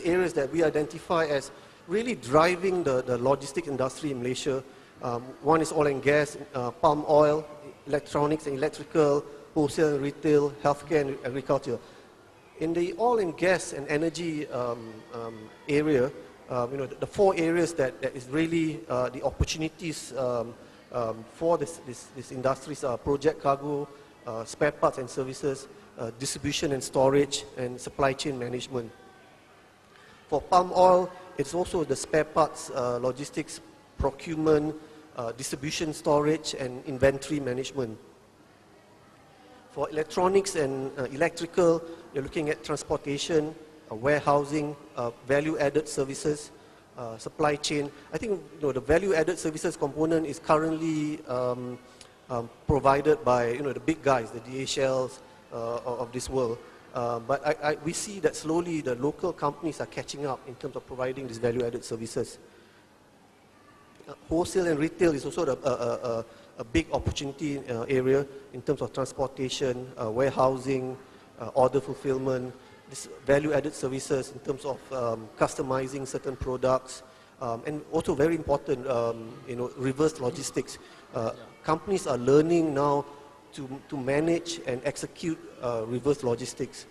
areas that we identify as really driving the logistics industry in Malaysia. One is oil and gas, palm oil, electronics and electrical, wholesale and retail, healthcare and agriculture. In the oil and gas and energy area, the four areas that is really the opportunities for this industries are project cargo, spare parts and services, distribution and storage, and supply chain management. For palm oil, it's also the spare parts, logistics, procurement, distribution, storage, and inventory management. For electronics and electrical, you're looking at transportation, warehousing, value-added services, supply chain. I think the value-added services component is currently provided by the big guys, the DHLs of this world. But we see that slowly the local companies are catching up in terms of providing these value-added services. Wholesale and retail is also a big opportunity area in terms of transportation, warehousing, order fulfillment, this value-added services in terms of customizing certain products, and also very important, reverse logistics. Companies are learning now to manage and execute reverse logistics.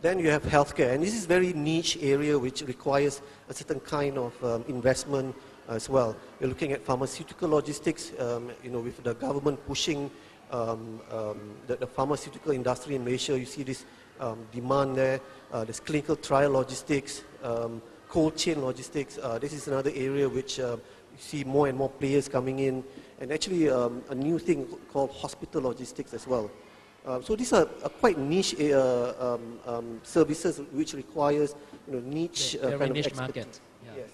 Then you have healthcare, and this is a very niche area which requires a certain kind of investment as well. We're looking at pharmaceutical logistics, with the government pushing the pharmaceutical industry in Malaysia. You see this demand there. There's clinical trial logistics, cold chain logistics. This is another area which you see more and more players coming in, and actually a new thing called hospital logistics as well. So these are quite niche services which requires niche kind of niche expertise. market. Yeah. Yes.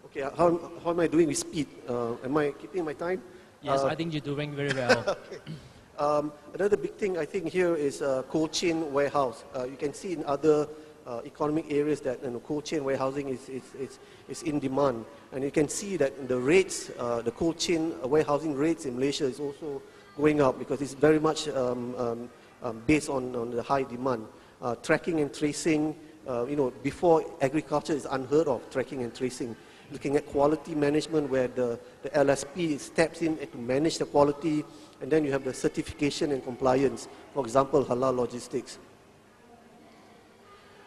Okay, how am I doing with speed? Am I keeping my time? Yes, I think you're doing very well. Okay. Another big thing I think here is cold chain warehouse. You can see in other economic areas that cold chain warehousing is in demand, and you can see that the rates, the cold chain warehousing rates in Malaysia is also going up because it's very much based on the high demand. Tracking and tracing, before agriculture is unheard of, tracking and tracing. Looking at quality management where the LSP steps in to manage the quality, and then you have the certification and compliance, for example, halal logistics.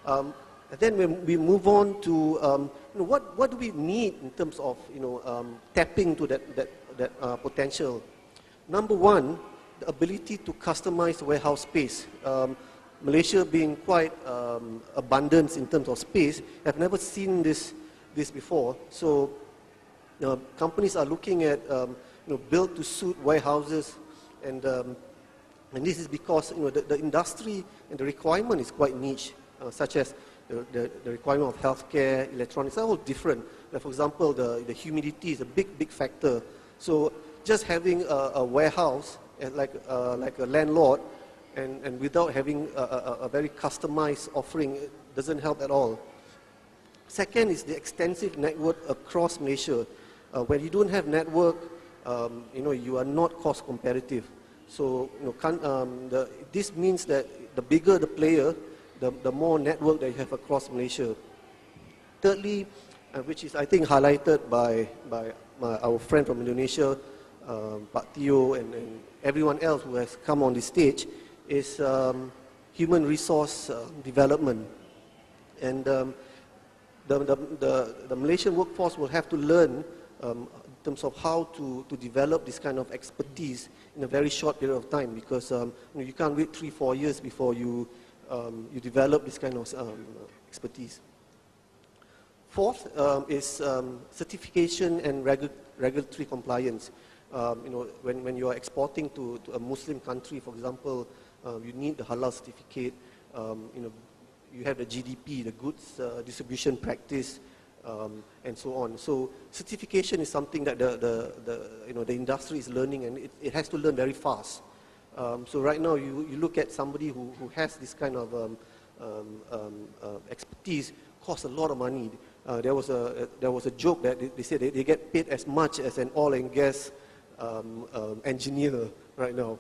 And then when we move on to what do we need in terms of tapping to that potential. Number one, the ability to customize warehouse space. Malaysia being quite abundant in terms of space, I've never seen this before. So companies are looking at built to suit warehouses, and this is because the industry and the requirement is quite niche, such as the requirement of healthcare, electronics are all different. Like for example, the humidity is a big factor. So just having a warehouse like a landlord and without having a very customized offering, it doesn't help at all. Second is the extensive network across Malaysia. When you don't have network, you are not cost competitive. So this means that the bigger the player, the more network that you have across Malaysia. Thirdly, which is I think highlighted by our friend from Indonesia, Pak Tio and everyone else who has come on this stage, is human resource development. And the Malaysian workforce will have to learn in terms of how to develop this kind of expertise in a very short period of time, because you can't wait 3-4 years before you develop this kind of expertise. Fourth is certification and regulatory compliance. When you are exporting to a Muslim country, for example, you need the halal certificate. You have the GDP, the goods distribution practice, and so on. So certification is something that the industry is learning, and it has to learn very fast. So right now, you look at somebody who has this kind of expertise, costs a lot of money. There was a joke that they said they get paid as much as an oil and gas engineer right now,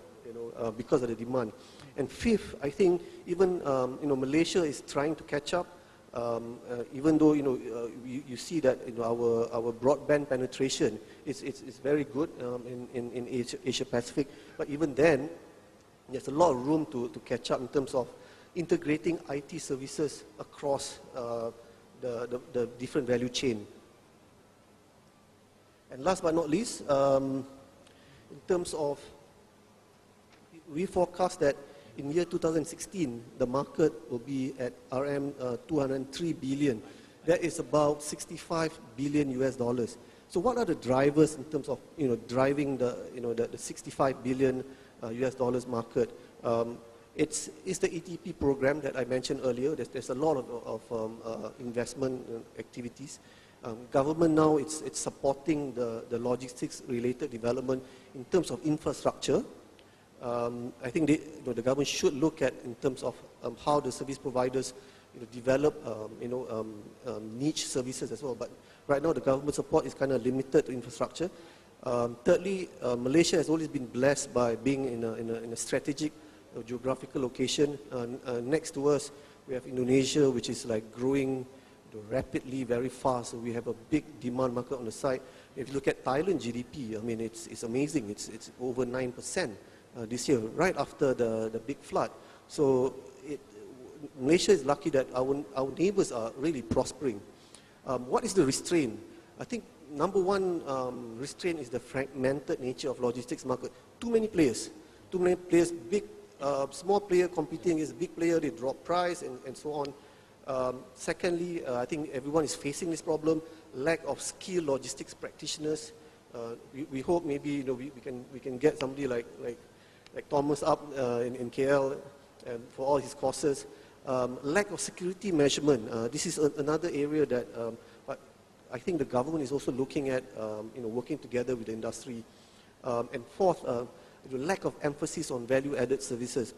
because of the demand. And fifth, I think even Malaysia is trying to catch up. Even though you see that our broadband penetration is very good in Asia Pacific, but even then there's a lot of room to catch up in terms of integrating IT services across the different value chain. And last but not least, in terms of, we forecast that in year 2016, the market will be at RM 203 billion. That is about 65 billion US dollars. So what are the drivers in terms of driving the 65 billion US dollars market? It's the ETP program that I mentioned earlier. There's a lot of investment activities. Government now it's supporting the logistics related development in terms of infrastructure. I think the government should look at in terms of how the service providers develop niche services as well. But right now the government support is kind of limited to infrastructure. Thirdly, Malaysia has always been blessed by being in a strategic geographical location. Next to us, we have Indonesia, which is like growing rapidly, very fast. So we have a big demand market on the side. If you look at Thailand GDP, I mean it's amazing. It's over 9%. This year, right after the big flood. So Malaysia is lucky that our neighbors are really prospering. What is the restraint? I think number one restraint is the fragmented nature of logistics market. Too many players, big, small player competing against big player, they drop price and so on. Secondly, I think everyone is facing this problem, lack of skilled logistics practitioners. We hope maybe we can get somebody like Thomas up in KL for all his courses. Lack of security measurement. This is another area that I think the government is also looking at, working together with the industry. And fourth, the lack of emphasis on value-added services.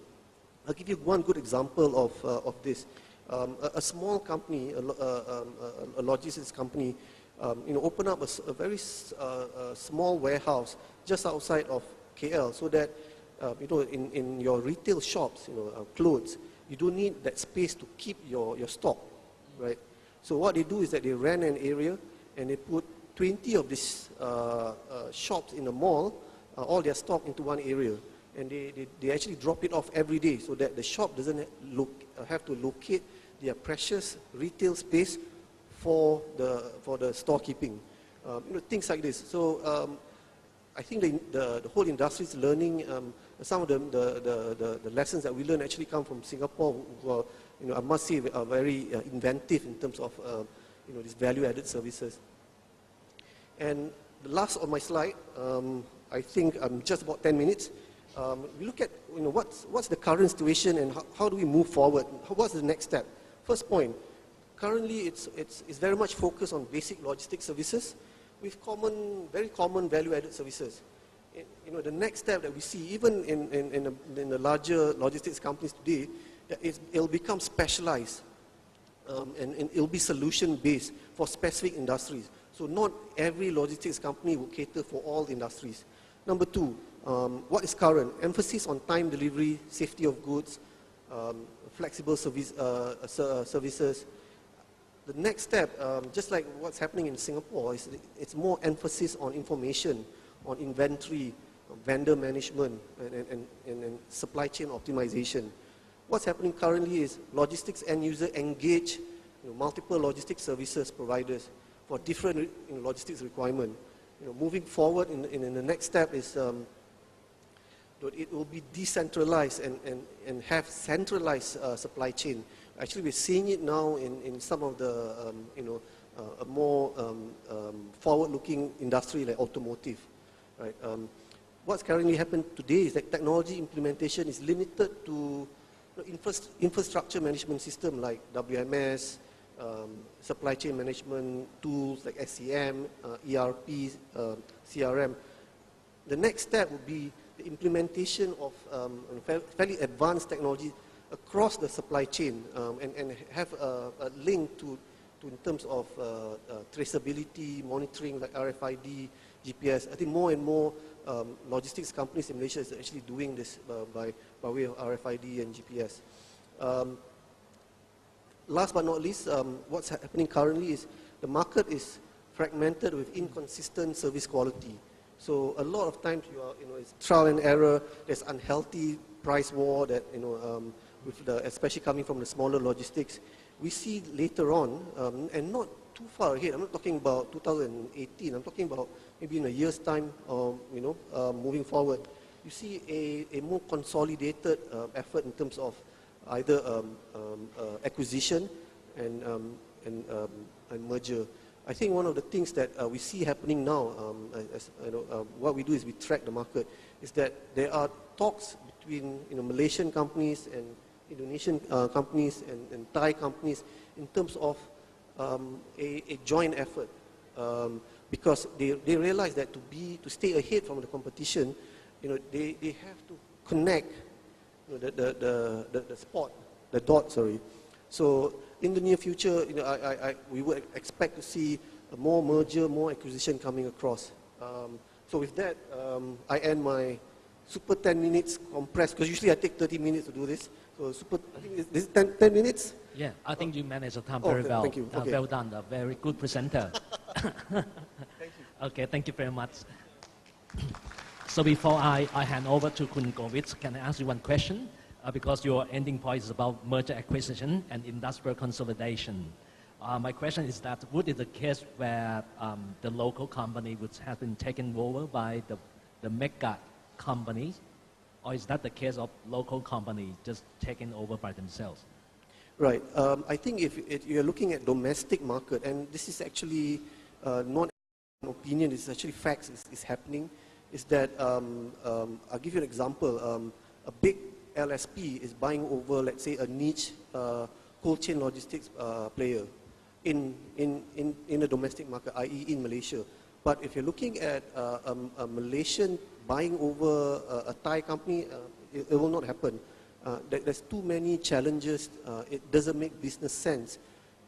I'll give you one good example of this. A small company, a logistics company, open up a very small warehouse just outside of KL, so that in your retail shops, clothes, you don't need that space to keep your stock, right? So what they do is that they rent an area and they put 20 of these shops in the mall, all their stock into one area, and they actually drop it off every day, so that the shop doesn't have to locate their precious retail space for the storekeeping. Things like this. So I think the whole industry is learning. Some of the lessons that we learn actually come from Singapore, who are, I must say, are very inventive in terms of these value-added services. And the last on my slide, I think just about 10 minutes. We look at what's the current situation and how do we move forward? What's the next step? First point, currently it's very much focused on basic logistics services with very common value-added services. The next step that we see, even in the larger logistics companies today, it'll become specialized and it'll be solution-based for specific industries. So not every logistics company will cater for all the industries. Number two, what is current? Emphasis on time delivery, safety of goods, flexible services. The next step, just like what's happening in Singapore, it's more emphasis on information, on inventory, vendor management, and supply chain optimization. What's happening currently is logistics end user engage multiple logistics services providers for different logistics requirement. Moving forward in the next step is it will be decentralized and have centralized supply chain. Actually, we're seeing it now in some of the a more forward-looking industry like automotive. Right? What's currently happened today is that technology implementation is limited to infrastructure management system like WMS, supply chain management tools like SCM, ERP, CRM. The next step would be the implementation of fairly advanced technology across the supply chain and have a link to in terms of traceability, monitoring like RFID, GPS. I think more and more logistics companies in Malaysia is actually doing this by way of RFID and GPS. Last but not least, what's happening currently is the market is fragmented with inconsistent service quality. So a lot of times it's trial and error. There's unhealthy price war that especially coming from the smaller logistics. We see later on, and not too far ahead. I'm not talking about 2018. I'm talking about maybe in a year's time, moving forward. You see a more consolidated effort in terms of either acquisition and merger. I think one of the things that we see happening now, what we do is we track the market, is that there are talks between Malaysian companies and Indonesian companies and Thai companies in terms of a joint effort, because they realize that to stay ahead from the competition, they have to connect the dots. So in the near future, we would expect to see more merger, more acquisition coming across. So with that, I end my super 10 minutes compressed, because usually I take 30 minutes to do this. So I think this is 10 minutes? Yeah, I think you managed the time very well. Thank you. Okay. Well done, a very good presenter. Thank you. Okay, thank you very much. So before I hand over to Kun Govit, can I ask you one question? Because your ending point is about merger acquisition and industrial consolidation. My question is that, would it be the case where the local company would have been taken over by the mega companies, or is that the case of local company just taken over by themselves? Right. I think if you're looking at domestic market, and this is actually not an opinion, it's actually facts, is happening, is that, I'll give you an example. A big LSP is buying over, let's say, a niche cold chain logistics player in the domestic market, i.e. in Malaysia. But if you're looking at a Malaysian buying over a Thai company, it will not happen. There's too many challenges. It doesn't make business sense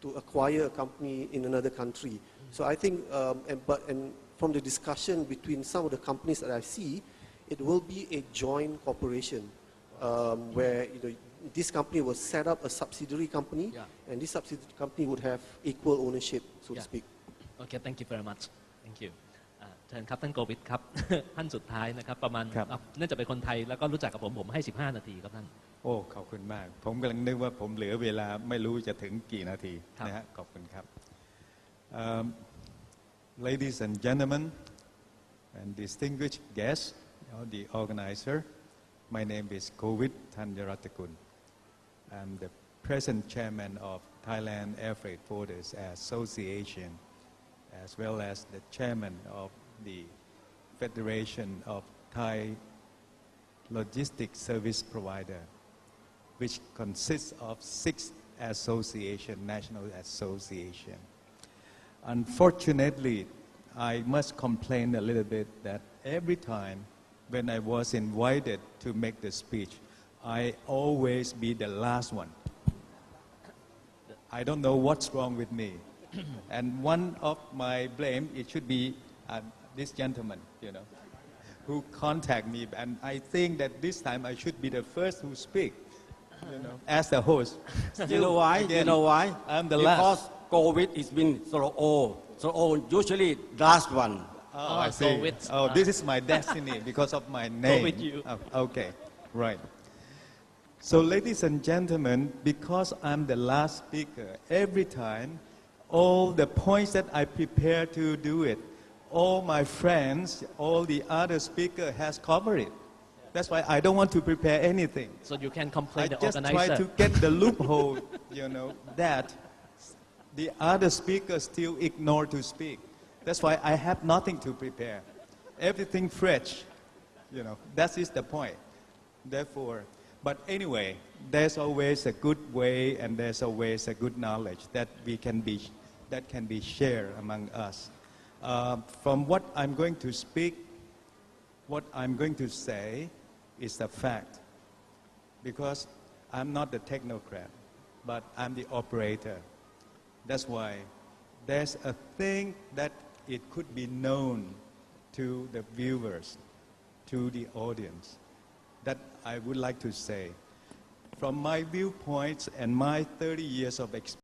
to acquire a company in another country. So I think, and from the discussion between some of the companies that I see, it will be a joint corporation where this company will set up a subsidiary company, and this subsidiary company would have equal ownership, so to speak. Okay, thank you very much. Thank you. เชิญครับท่านโกวิทครับ ท่านสุดท้ายนะครับประมาณเนื่องจากเป็นคนไทยแล้วก็รู้จักกับผมให้15นาทีครับท่านโอ้ขอบคุณมากผมกำลังนึกว่าผมเหลือเวลาไม่รู้จะถึงกี่นาทีนะฮะขอบคุณครับ Ladies and gentlemen and distinguished guests, the organizer, my name is Govit Thanyaratakul. I'm the present chairman of Thailand Air Freight Forwarders Association, as well as the chairman of the Federation of Thai Logistics Service Provider, which consists of 6 national association. Unfortunately, I must complain a little bit that every time when I was invited to make the speech, I always be the last one. I don't know what's wrong with me. And one of my blame, it should be this gentleman, who contact me. And I think that this time I should be the first who speak, as the host. You know why? Again, you know why? I'm the because last. COVID has been so old. So old, usually last one. Oh, I see. This is my destiny because of my name. Go with you. Okay, right. So ladies and gentlemen, because I'm the last speaker, every time, all the points that I prepare to do it, all my friends, all the other speaker has covered it. That's why I don't want to prepare anything. So you can complain the I just organizer. try to get the loophole, that the other speakers still ignore to speak. That's why I have nothing to prepare. Everything fresh, that is the point. Therefore, but anyway, there's always a good way and there's always a good knowledge that can be shared among us. From what I'm going to speak, what I'm going to say is the fact. Because I'm not the technocrat, but I'm the operator. That's why there's a thing that it could be known to the viewers. to the audience that I would like to say. From my viewpoints and my 30 years of experience,